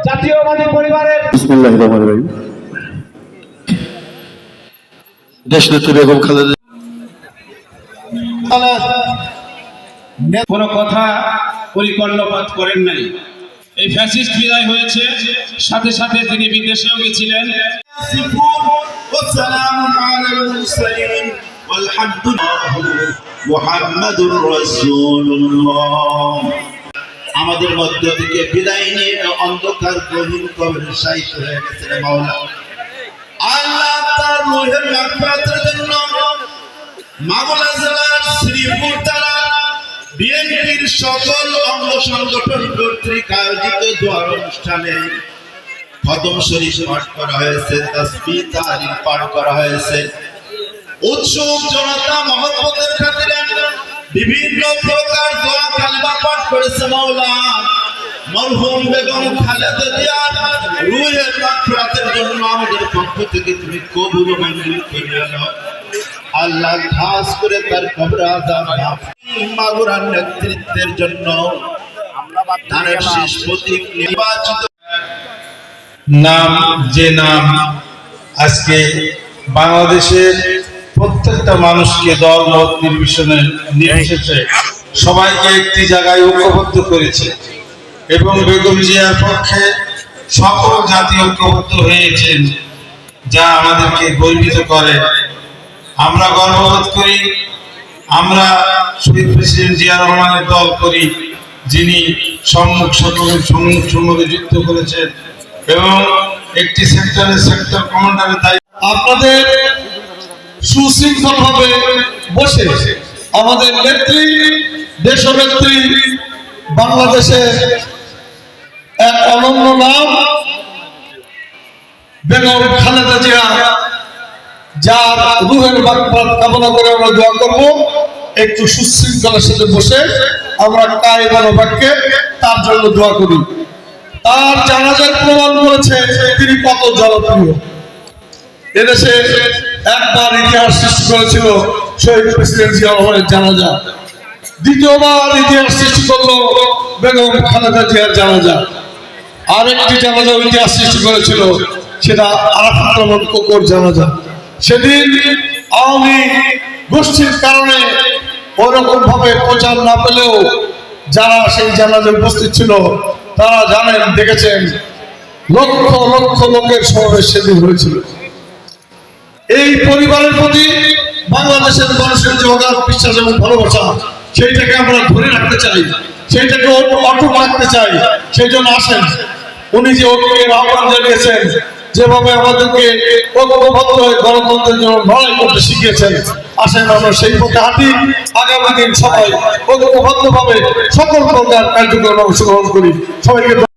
জাতীয়বাদী পরিবারের দেশনেত্রী বেগম খালেদা কোনো কথা পরিকল্পনা করেন নাই। এই ফ্যাসিস্ট বিদায় হয়েছে, সাথে সাথে তিনি বিদেশেও গেছিলেন। আমাদের মধ্য থেকে বিদায় নিয়ে অন্ধকার গহীন কবরে শায়িত হয়ে গেছেন মাওলা। আল্লাহ তার রূহের মাগফিরাতের জন্য মাগুরা জেলার শ্রীপুর থানা বিএনপির সকল অঙ্গ সংগঠন কর্তৃক আয়োজিত দোয়ার অনুষ্ঠানে খতম শরীফ পাঠ করা হয়েছে, তাসবিহ তাহলিল পাঠ করা হয়েছে। উৎসুক জনতা মহব্বতের খাতিরে বিভিন্ন প্রকার দোয়া কালেমা পাঠ করেছে মাওলা। মরহুম বেগম খালেদা জিয়ার রূহের মাগফিরাতের জন্য আমাদের পক্ষ থেকে তুমি কবুল ও মঞ্জুর করে নাও আল্লাহ। খাস করে তার কবরে আযাব মাগুরার নেতৃত্বের জন্য তার শেষ প্রতীক নির্বাচিত নাম, যে নাম আজকে বাংলাদেশের প্রত্যেকটা মানুষকে দল মত নির্বিশেষে সবাইকে একটি জায়গায় ঐক্যবদ্ধ করেছে এবং বেগম জিয়ার পক্ষে সকল জাতি ঐক্যবদ্ধ হয়েছেন, যা আমাদেরকে গর্বিত করে। আমরা গর্ববোধ করি, আমরা শহীদ প্রেসিডেন্ট জিয়া রহমানের দল করি, যিনি সম্মুখে যুদ্ধ করেছেন এবং একটি সেক্টর কমান্ডারের দায়িত্ব। আপনাদের সুশৃঙ্খল ভাবে বসে আমাদের নেত্রী, দেশনেত্রী, বাংলাদেশের এক অনন্য নাম বেগম খালেদা জিয়া, যার রূহের মাগফিরাত কামনা করে আমরা দোয়া করব। একটু সুশৃঙ্খলার সাথে বসে আমরা কায়দার বাক্যে তার জন্য দোয়া করি। তার জানাজার প্রমাণ করেছে তিনি কত জনপ্রিয়। এদেশে একবার ইতিহাস সৃষ্টি করেছিল শহীদ প্রেসিডেন্ট জিয়া রহমানের জানাজা, দ্বিতীয়বার ইতিহাস সৃষ্টি করলো বেগম খালেদা জিয়ার জানাজা, আরেকটি জানাজা ইতিহাস সৃষ্টি করেছিল, সেটা আরাফাত রহমান কোকর জানাজা। সেদিন আওয়ামী গোষ্ঠীর কারণে ওরকম ভাবে প্রচার না পেলেও যারা সেই জানাজায় উপস্থিত ছিল তারা জানেন, দেখেছেন, লক্ষ লক্ষ লোকের সমাবেশ সেদিন হয়েছিল। এই পরিবারের প্রতি বাংলাদেশের মানুষের যে অগাধ বিশ্বাস এবং ভালোবাসা, সেইটাকে আমরা ধরে রাখতে চাই, সেইটাকে অটুট রাখতে চাই। সেই জন্য আসেন, উনি যে ঐক্যের আহ্বান জানিয়েছেন, যেভাবে আমাদেরকে ঐক্যবদ্ধ হয়ে গণতন্ত্রের জন্য লড়াই করতে শিখিয়েছেন, আসেন আমরা সেই পথে হাঁটি। আগামী দিন সবাই ঐক্যবদ্ধভাবে সকল প্রকার কার্যক্রমে অংশগ্রহণ করি। সবাইকে